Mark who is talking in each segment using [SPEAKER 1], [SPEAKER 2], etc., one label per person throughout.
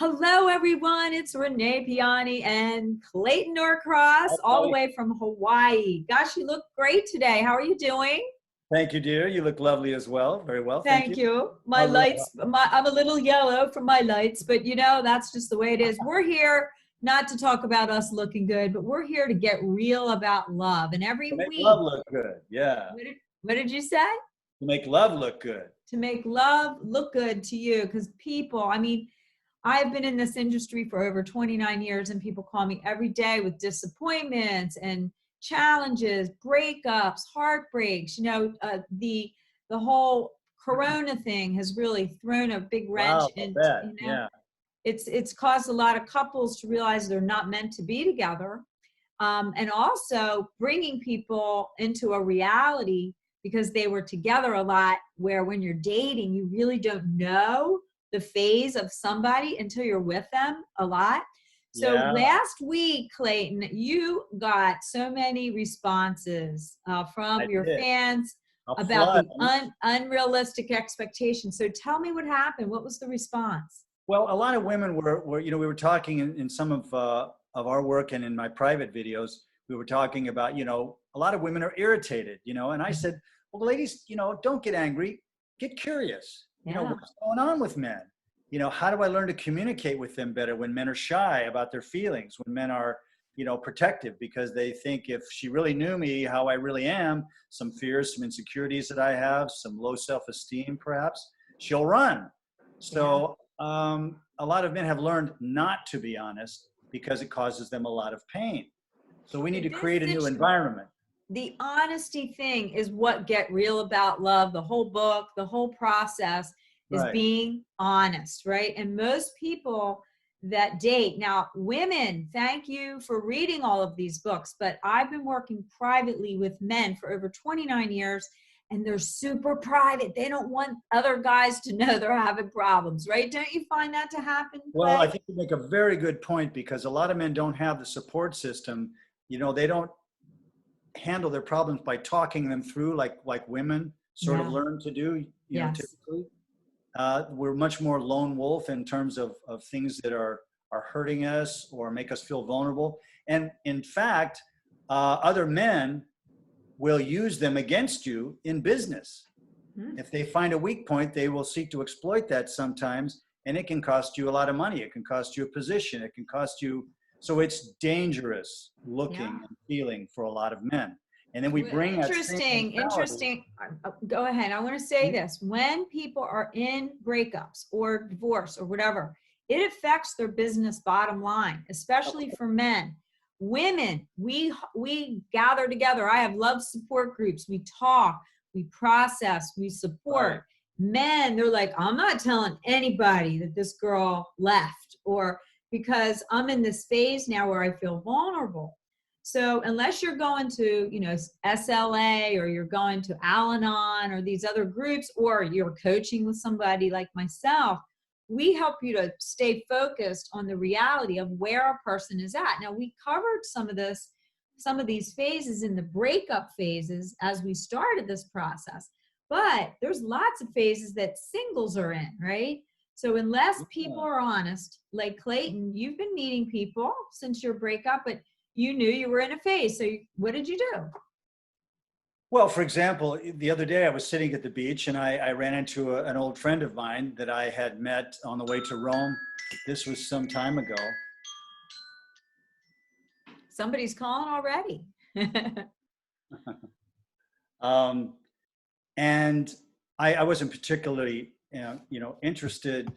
[SPEAKER 1] Hello, everyone. It's Renee, Piane, and Clayton, Norcross, all the
[SPEAKER 2] Hi.
[SPEAKER 1] way from Hawaii. Gosh, you look great today. How are you doing?
[SPEAKER 2] Thank you, dear. You look lovely as well. Very well, thank you.
[SPEAKER 1] Thank you. My
[SPEAKER 2] How's
[SPEAKER 1] lights, I'm a little yellow from my lights, but that's just the way it is. We're here not to talk about us looking good, but we're here to get real about love. And every
[SPEAKER 2] to make love
[SPEAKER 1] week,
[SPEAKER 2] look good. Yeah.
[SPEAKER 1] what did you say?
[SPEAKER 2] To make love look good.
[SPEAKER 1] To make love look good to you, because people, I've been in this industry for over 29 years, and people call me every day with disappointments and challenges, breakups, heartbreaks. The whole Corona thing has really thrown a big wrench
[SPEAKER 2] Wow, I
[SPEAKER 1] in.
[SPEAKER 2] bet. Yeah.
[SPEAKER 1] It's caused a lot of couples to realize they're not meant to be together, and also bringing people into a reality because they were together a lot, where when you're dating, you really don't know the phase of somebody until you're with them a lot. So
[SPEAKER 2] Yeah,
[SPEAKER 1] last week, Clayton, you got so many responses
[SPEAKER 2] I
[SPEAKER 1] from your
[SPEAKER 2] did.
[SPEAKER 1] fans
[SPEAKER 2] A
[SPEAKER 1] about
[SPEAKER 2] flood.
[SPEAKER 1] the unrealistic expectations. So tell me what happened. What was the response?
[SPEAKER 2] Well, a lot of women were we were talking in some of our work and in my private videos, we were talking about, a lot of women are irritated, and I said, well, ladies, don't get angry, get curious.
[SPEAKER 1] Yeah.
[SPEAKER 2] What's going on with men? How do I learn to communicate with them better when men are shy about their feelings, when men are, protective because they think if she really knew me, how I really am, some fears, some insecurities that I have, some low self-esteem, perhaps, she'll run.
[SPEAKER 1] Yeah.
[SPEAKER 2] So a lot of men have learned not to be honest because it causes them a lot of pain. So we need to
[SPEAKER 1] This
[SPEAKER 2] create a new environment.
[SPEAKER 1] the honesty thing is what Get Real About Love, the whole book, the whole process is
[SPEAKER 2] Right.
[SPEAKER 1] being honest, right? And most people that date, now women, thank you for reading all of these books, but I've been working privately with men for over 29 years, and they're super private. They don't want other guys to know they're having problems, right? Don't you find that to happen,
[SPEAKER 2] Well, I
[SPEAKER 1] Clay?
[SPEAKER 2] think you make a very good point because a lot of men don't have the support system. They don't handle their problems by talking them through like women sort of
[SPEAKER 1] Yeah.
[SPEAKER 2] learn to do,
[SPEAKER 1] Yes.
[SPEAKER 2] typically. We're much more lone wolf in terms of things that are hurting us or make us feel vulnerable. And in fact, other men will use them against you in business.
[SPEAKER 1] Hmm.
[SPEAKER 2] If they find a weak point, they will seek to exploit that sometimes, and it can cost you a lot of money. It can cost you a position. It can cost you. So it's dangerous looking
[SPEAKER 1] Yeah.
[SPEAKER 2] and feeling for a lot of men. And then we bring that same mentality.
[SPEAKER 1] Interesting. Go ahead. I want to say this. When people are in breakups or divorce or whatever, it affects their business bottom line, especially for men. Women, we gather together. I have love support groups. We talk, we process, we
[SPEAKER 2] Right.
[SPEAKER 1] support. Men, they're like, I'm not telling anybody that this girl left, or because I'm in this phase now where I feel vulnerable. So unless you're going to, SLA, or you're going to Al-Anon or these other groups, or you're coaching with somebody like myself, we help you to stay focused on the reality of where a person is at. Now, we covered some of these phases in the breakup phases as we started this process, but there's lots of phases that singles are in, right? So unless people
[SPEAKER 2] Yeah.
[SPEAKER 1] are honest, like Clayton, you've been meeting people since your breakup, but you knew you were in a phase. So what did you do?
[SPEAKER 2] Well, for example, the other day I was sitting at the beach and I ran into an old friend of mine that I had met on the way to Rome. This was some time ago.
[SPEAKER 1] Somebody's calling already.
[SPEAKER 2] Um, and I wasn't particularly, interested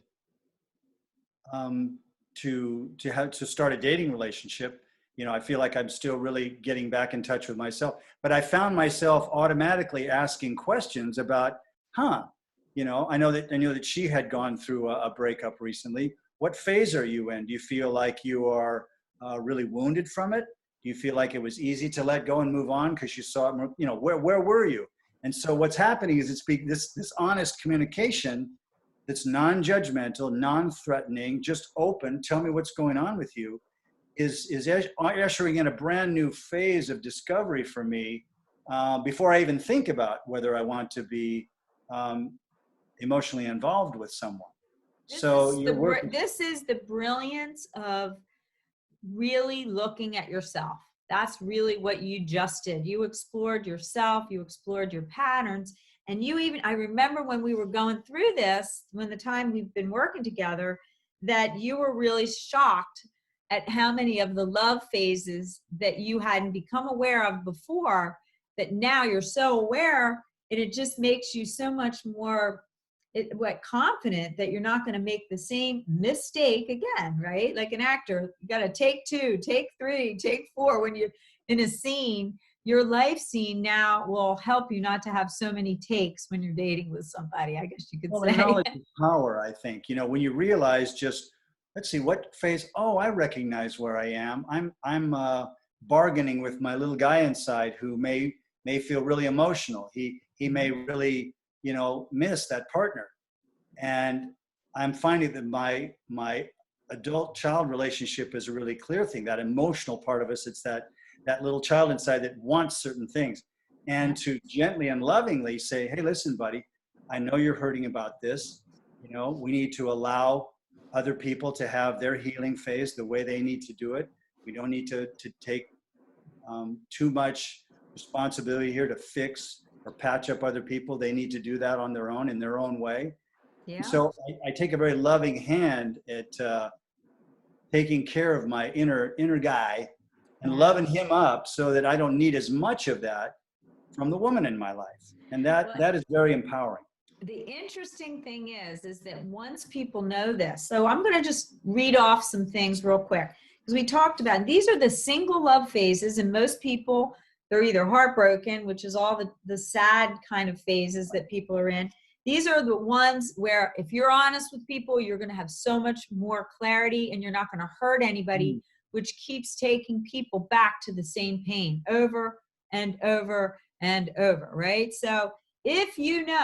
[SPEAKER 2] to start a dating relationship. I feel like I'm still really getting back in touch with myself. But I found myself automatically asking questions about, I know that she had gone through a breakup recently. What phase are you in? Do you feel like you are really wounded from it? Do you feel like it was easy to let go and move on because you saw it? Where were you? And so what's happening is this honest communication that's non-judgmental, non-threatening, just open. Tell me what's going on with you. Is ushering in a brand new phase of discovery for me before I even think about whether I want to be emotionally involved with someone. So you're working.
[SPEAKER 1] This is the brilliance of really looking at yourself. That's really what you just did. You explored yourself, you explored your patterns, and you even, I remember when we were going through this, when the time we've been working together, that you were really shocked at how many of the love phases that you hadn't become aware of before, that now you're so aware, and it just makes you so much more confident that you're not going to make the same mistake again, right? Like an actor, you got to take 2, take 3, take 4 when you're in a scene. Your life scene now will help you not to have so many takes when you're dating with somebody, I guess you could
[SPEAKER 2] Well,
[SPEAKER 1] say.
[SPEAKER 2] knowledge is power, I think. When you realize just, let's see, what phase, oh, I recognize where I am. I'm bargaining with my little guy inside who may feel really emotional. He may really, miss that partner. And I'm finding that my adult child relationship is a really clear thing. That emotional part of us, it's that little child inside that wants certain things. And to gently and lovingly say, hey, listen, buddy, I know you're hurting about this. We need to allow other people to have their healing phase the way they need to do it. We don't need to take too much responsibility here to fix or patch up other people. They need to do that on their own, in their own way.
[SPEAKER 1] Yeah.
[SPEAKER 2] And so I take a very loving hand at taking care of my inner guy and loving him up so that I don't need as much of that from the woman in my life. And that is very empowering.
[SPEAKER 1] The interesting thing is that once people know this, so I'm going to just read off some things real quick, because we talked about, these are the single love phases, and most people, they're either heartbroken, which is all the sad kind of phases that people are in. These are the ones where if you're honest with people, you're going to have so much more clarity and you're not going to hurt anybody, which keeps taking people back to the same pain over and over and over, right? So if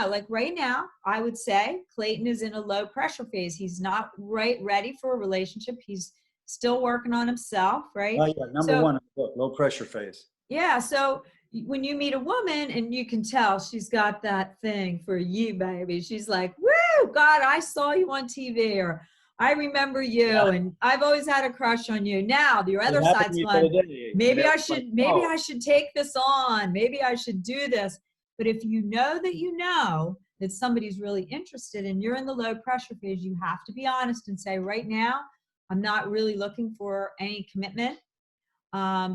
[SPEAKER 1] like right now, I would say Clayton is in a low pressure phase. He's not ready for a relationship. He's still working on himself, right?
[SPEAKER 2] Oh, yeah, number one, low pressure phase.
[SPEAKER 1] Yeah, so when you meet a woman and you can tell she's got that thing for you, baby. She's like, woo, God, I saw you on TV, or I remember you, and I've always had a crush on you. Now the other side's going, maybe I should take this on. Maybe I should do this. But if you know that somebody's really interested and you're in the low pressure phase, you have to be honest and say, right now, I'm not really looking for any commitment.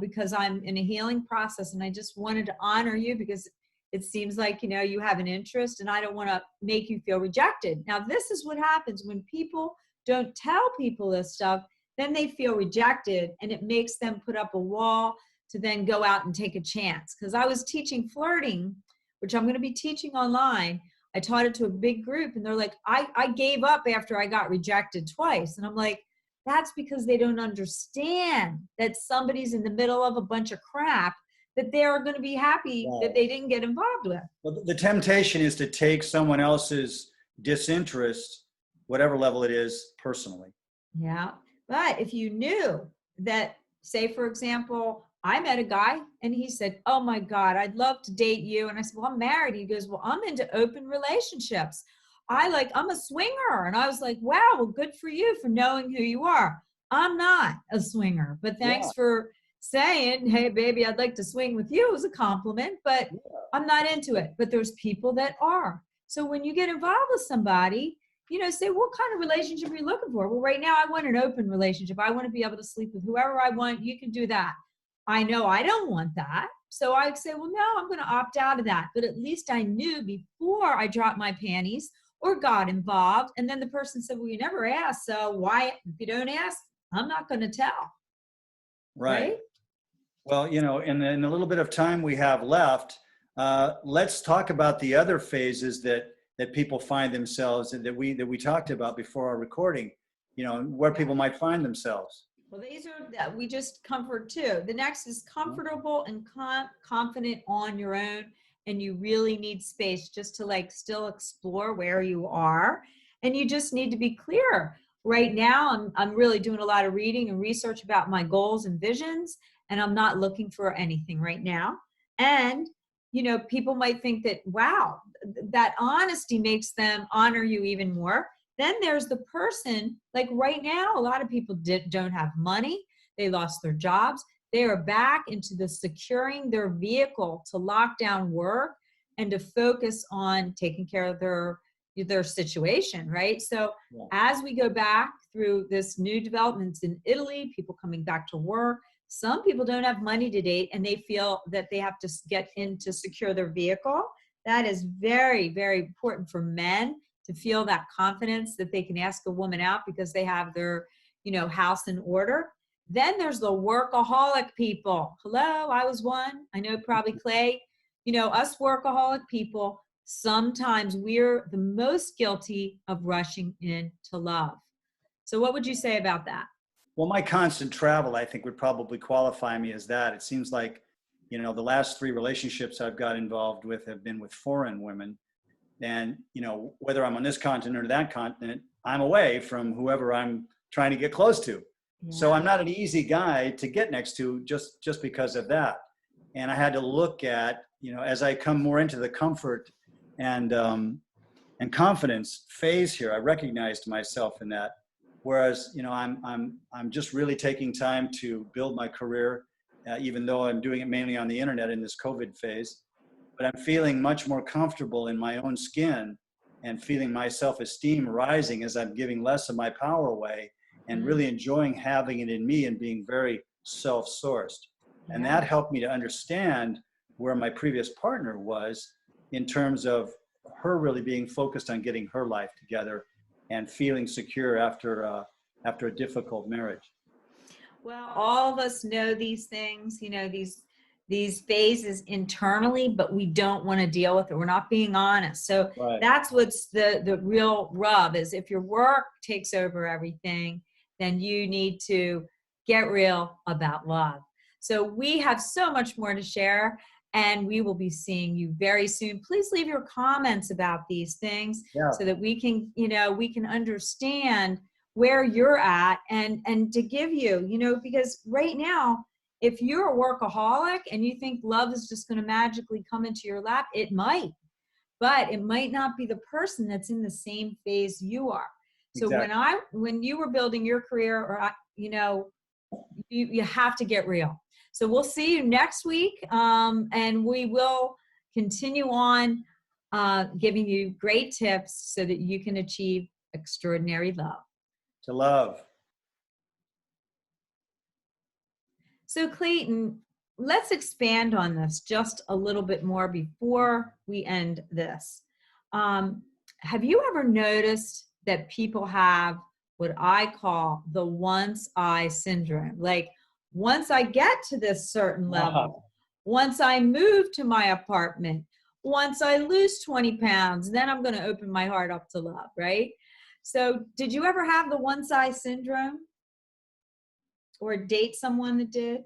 [SPEAKER 1] Because I'm in a healing process, and I just wanted to honor you because it seems like, you have an interest, and I don't want to make you feel rejected. Now, this is what happens when people don't tell people this stuff, then they feel rejected, and it makes them put up a wall to then go out and take a chance. Because I was teaching flirting, which I'm going to be teaching online. I taught it to a big group, and they're like, I gave up after I got rejected twice. And I'm like, that's because they don't understand that somebody's in the middle of a bunch of crap that they're going to be happy that they didn't get involved with.
[SPEAKER 2] Well, the temptation is to take someone else's disinterest, whatever level it is, personally.
[SPEAKER 1] Yeah. But if you knew that, say, for example, I met a guy and he said, oh my God, I'd love to date you. And I said, well, I'm married. He goes, well, I'm into open relationships. I'm a swinger. And I was like, wow, well, good for you for knowing who you are. I'm not a swinger, but thanks for saying, hey, baby, I'd like to swing with you. It was a compliment, but I'm not into it. But there's people that are. So when you get involved with somebody, say, what kind of relationship are you looking for? Well, right now I want an open relationship. I want to be able to sleep with whoever I want. You can do that. I know I don't want that. So I'd say, well, no, I'm going to opt out of that. But at least I knew before I dropped my panties or got involved. And then the person said, well, you never asked. So why, if you don't ask, I'm not going to tell.
[SPEAKER 2] Right? Well, in the little bit of time we have left, let's talk about the other phases that people find themselves and that we talked about before our recording, where people might find themselves.
[SPEAKER 1] Well, these are that we just comfort too. The next is comfortable and confident on your own. And you really need space just to still explore where you are. And you just need to be clear. Right now, I'm really doing a lot of reading and research about my goals and visions, and I'm not looking for anything right now. And, people might think that, wow, that honesty makes them honor you even more. Then there's the person, like right now, a lot of people don't have money. They lost their jobs. They are back into the securing their vehicle to lock down work and to focus on taking care of their situation, right? So
[SPEAKER 2] Yeah.
[SPEAKER 1] as we go back through this new developments in Italy, people coming back to work, some people don't have money to date and they feel that they have to get in to secure their vehicle. That is very, very important for men to feel that confidence that they can ask a woman out because they have their, house in order. Then there's the workaholic people. Hello, I was one. I know probably Clay, us workaholic people, sometimes we're the most guilty of rushing into love. So what would you say about that?
[SPEAKER 2] Well, my constant travel, I think, would probably qualify me as that. It seems like, the last 3 relationships I've got involved with have been with foreign women. And, whether I'm on this continent or that continent, I'm away from whoever I'm trying to get close to. So
[SPEAKER 1] Yeah.
[SPEAKER 2] I'm not an easy guy to get next to just because of that. And I had to look at, as I come more into the comfort and confidence phase here, I recognized myself in that. Whereas, I'm just really taking time to build my career, even though I'm doing it mainly on the internet in this COVID phase. But I'm feeling much more comfortable in my own skin and feeling my self-esteem rising as I'm giving less of my power away and really enjoying having it in me and being very self-sourced. And that helped me to understand where my previous partner was in terms of her really being focused on getting her life together and feeling secure after a difficult marriage.
[SPEAKER 1] Well, all of us know these things, these phases internally, but we don't want to deal with it. We're not being honest. So
[SPEAKER 2] Right.
[SPEAKER 1] that's what's the real rub is if your work takes over everything, then you need to get real about love. So we have so much more to share and we will be seeing you very soon. Please leave your comments about these things so that we can understand where you're at and to give you, because right now, if you're a workaholic and you think love is just going to magically come into your lap, it might, but it might not be the person that's in the same phase you are. So
[SPEAKER 2] Exactly.
[SPEAKER 1] when you were building your career or, you have to get real. So we'll see you next week. And we will continue on giving you great tips so that you can achieve extraordinary love.
[SPEAKER 2] To love.
[SPEAKER 1] So Clayton, let's expand on this just a little bit more before we end this. Have you ever noticed that people have what I call the once I syndrome? Like once I get to this certain level, once I move to my apartment, once I lose 20 pounds, then I'm going to open my heart up to love, right? So did you ever have the once I syndrome? Or date someone that did?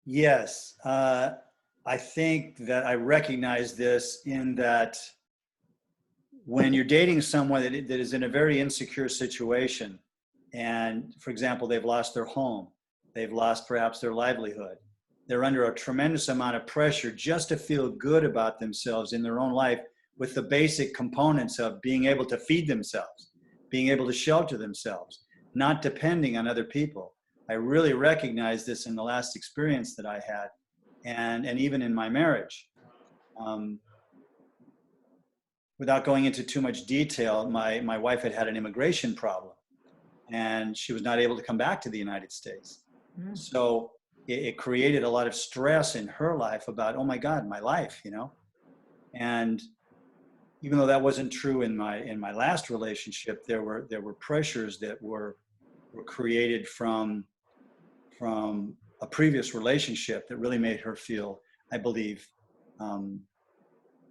[SPEAKER 2] Yes. I think that I recognize this in that when you're dating someone that is in a very insecure situation, and for example, they've lost their home, they've lost perhaps their livelihood, they're under a tremendous amount of pressure just to feel good about themselves in their own life with the basic components of being able to feed themselves, being able to shelter themselves, not depending on other people. I really recognized this in the last experience that I had, and even in my marriage. Without going into too much detail, my wife had an immigration problem, and she was not able to come back to the United States. So it created a lot of stress in her life about, oh my God, my life, And even though that wasn't true in my last relationship, there were pressures that were created from a previous relationship that really made her feel, I believe,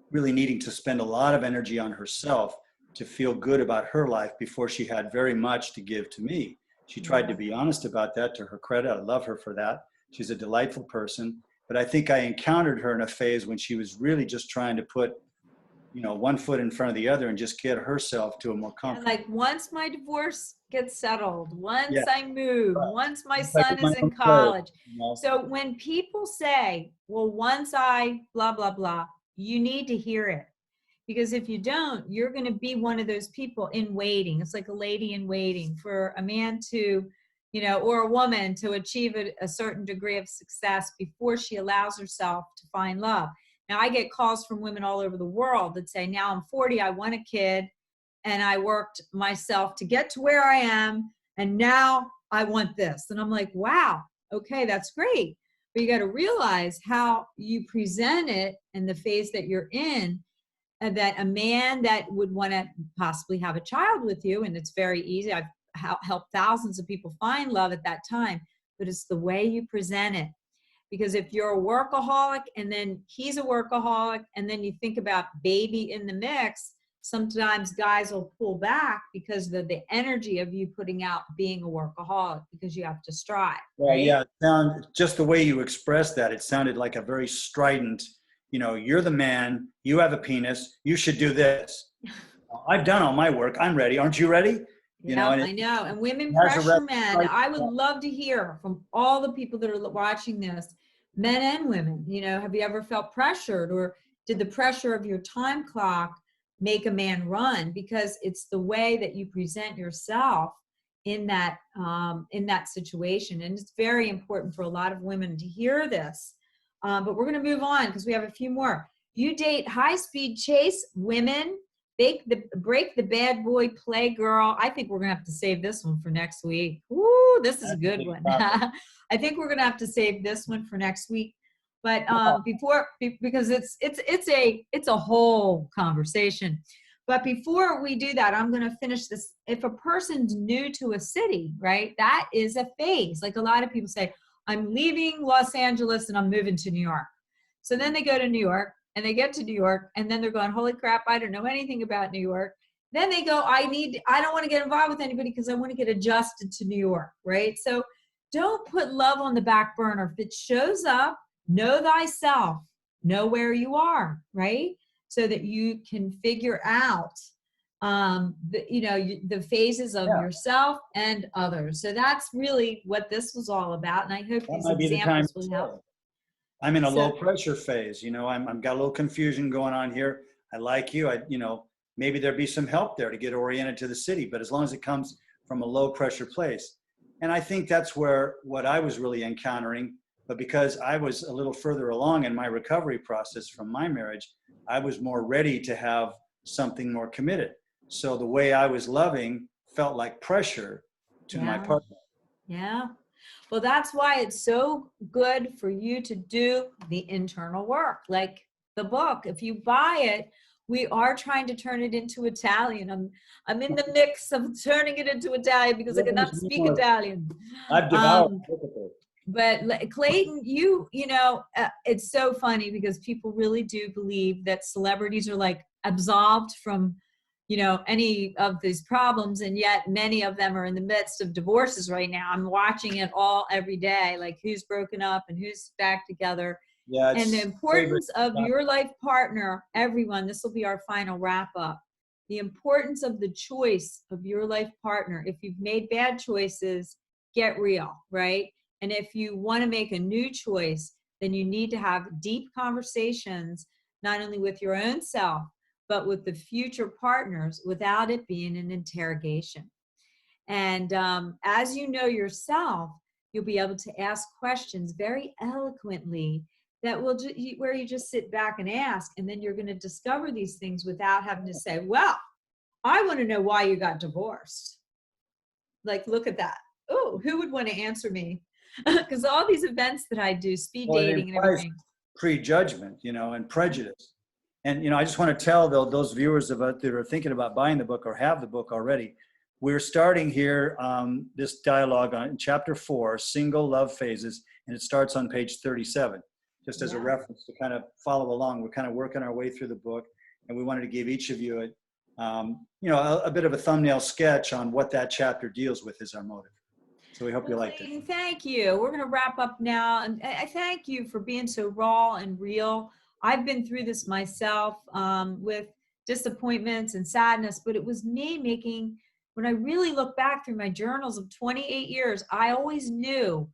[SPEAKER 2] really needing to spend a lot of energy on herself to feel good about her life before she had very much to give to me. She tried to be honest about that, to her credit. I love her for that. She's a delightful person. But I think I encountered her in a phase when she was really just trying to put, one foot in front of the other and just get herself to a more comfortable.
[SPEAKER 1] Like once my divorce gets settled, once
[SPEAKER 2] Yeah.
[SPEAKER 1] I move,
[SPEAKER 2] Right.
[SPEAKER 1] once my
[SPEAKER 2] Once I
[SPEAKER 1] son
[SPEAKER 2] get my
[SPEAKER 1] is in
[SPEAKER 2] own place,
[SPEAKER 1] college. So when people say, well, once I blah, blah, blah, you need to hear it. Because if you don't, you're going to be one of those people in waiting. It's like a lady in waiting for a man to, or a woman to achieve a certain degree of success before she allows herself to find love. Now, I get calls from women all over the world that say, now I'm 40, I want a kid, and I worked myself to get to where I am, and now I want this. And I'm like, wow, okay, that's great. But you got to realize how you present it and the phase that you're in, and that a man that would want to possibly have a child with you, and it's very easy. I've helped thousands of people find love at that time, but it's the way you present it. Because if you're a workaholic and then he's a workaholic, and then you think about baby in the mix, sometimes guys will pull back because of the energy of you putting out being a workaholic, because you have to strive.
[SPEAKER 2] Well,
[SPEAKER 1] right?
[SPEAKER 2] yeah, just the way you expressed that, it sounded like a very strident, you're the man, you have a penis, you should do this. I've done all my work, I'm ready. Aren't you ready?
[SPEAKER 1] Yeah, I know. And women pressure men. I would love to hear from all the people that are watching this, men and women. Have you ever felt pressured, or did the pressure of your time clock make a man run? Because it's the way that you present yourself in that situation. And it's very important for a lot of women to hear this. But we're going to move on because we have a few more. You date high-speed chase women. Break the bad boy, play girl. I think we're gonna have to save this one for next week. Ooh, this is a good one. I think we're gonna have to save this one for next week. But because it's a whole conversation. But before we do that, I'm gonna finish this. If a person's new to a city, right, that is a phase. Like a lot of people say, I'm leaving Los Angeles and I'm moving to New York. So then they go to New York. And they get to New York, and then they're going, holy crap, I don't know anything about New York. Then they go, I don't want to get involved with anybody because I want to get adjusted to New York, right? So don't put love on the back burner. If it shows up, know thyself, know where you are, right? So that you can figure out the phases of yourself and others. So that's really what this was all about. And I hope these examples will help.
[SPEAKER 2] I'm in a low pressure phase. I'm got a little confusion going on here. I like you. Maybe there'd be some help there to get oriented to the city, but as long as it comes from a low pressure place. And I think that's what I was really encountering. But because I was a little further along in my recovery process from my marriage, I was more ready to have something more committed. So the way I was loving felt like pressure to my partner.
[SPEAKER 1] Yeah. Well, that's why it's so good for you to do the internal work, like the book. If you buy it, we are trying to turn it into Italian. I'm in the mix of turning it into Italian because I cannot speak Italian.
[SPEAKER 2] I've devoured
[SPEAKER 1] but Clayton, it's so funny because people really do believe that celebrities are like absolved from any of these problems, and yet many of them are in the midst of divorces right now. I'm watching it all every day, like who's broken up and who's back together. Yeah, and the importance of your life partner, everyone, this will be our final wrap up. The importance of the choice of your life partner. If you've made bad choices, get real, right? And if you want to make a new choice, then you need to have deep conversations, not only with your own self, but with the future partners, without it being an interrogation. And as you know yourself, you'll be able to ask questions very eloquently that will where you just sit back and ask, and then you're going to discover these things without having to say, well, I want to know why you got divorced. Like, look at that. Oh, who would want to answer me? Because all these events that I do, speed dating and everything.
[SPEAKER 2] Prejudgment, and prejudice. And, I just want to tell those viewers that are thinking about buying the book or have the book already, we're starting here this dialogue on chapter 4, Single Love Phases, and it starts on page 37, just as a reference to kind of follow along. We're kind of working our way through the book, and we wanted to give each of you a bit of a thumbnail sketch on what that chapter deals with is our motive. So we hope you liked it.
[SPEAKER 1] Thank you. We're going to wrap up now. And I thank you for being so raw and real. I've been through this myself with disappointments and sadness, but it was me making when I really look back through my journals of 28 years, I always knew,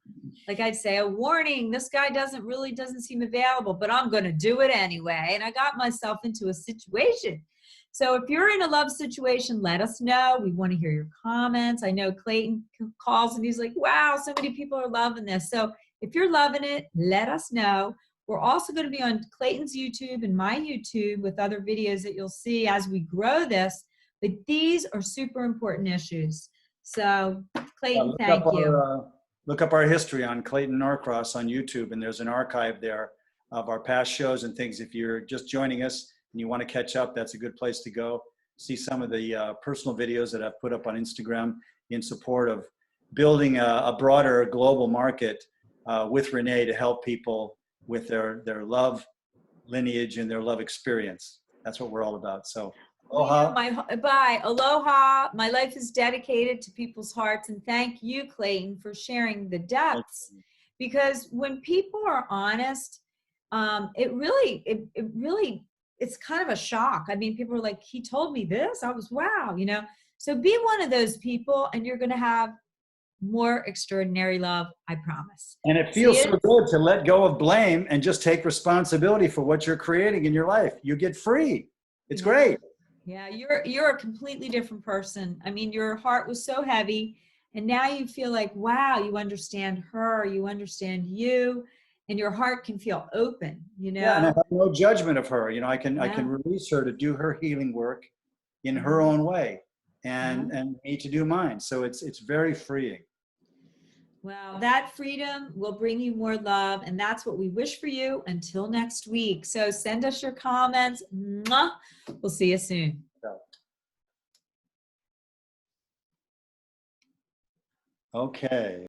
[SPEAKER 1] like I'd say, a warning, this guy doesn't seem available, but I'm going to do it anyway. And I got myself into a situation. So if you're in a love situation, let us know. We want to hear your comments. I know Clayton calls and he's like, wow, so many people are loving this. So if you're loving it, let us know. We're also going to be on Clayton's YouTube and my YouTube with other videos that you'll see as we grow this. But these are super important issues. So Clayton, thank you.
[SPEAKER 2] Look up our history on Clayton Norcross on YouTube, and there's an archive there of our past shows and things. If you're just joining us and you want to catch up, that's a good place to go. See some of the personal videos that I've put up on Instagram in support of building a broader global market with Renee to help people with their love lineage and their love experience. That's what we're all about. So aloha.
[SPEAKER 1] Bye. Aloha. My life is dedicated to people's hearts. And thank you, Clayton, for sharing the depths. Because when people are honest, it's kind of a shock. I mean, people are like, he told me this. I was, wow, you know. So be one of those people and you're going to have more extraordinary love, I promise.
[SPEAKER 2] And it feels so good to let go of blame and just take responsibility for what you're creating in your life. You get free. It's great.
[SPEAKER 1] Yeah, you're a completely different person. I mean, your heart was so heavy and now you feel like, wow, you understand her, you understand you, and your heart can feel open, you know?
[SPEAKER 2] Yeah, and I have no judgment of her. You know, I can release her to do her healing work in her own way and me to do mine. So it's very freeing.
[SPEAKER 1] Well, that freedom will bring you more love, and that's what we wish for you until next week. So send us your comments. Mwah. We'll see you soon.
[SPEAKER 2] Okay.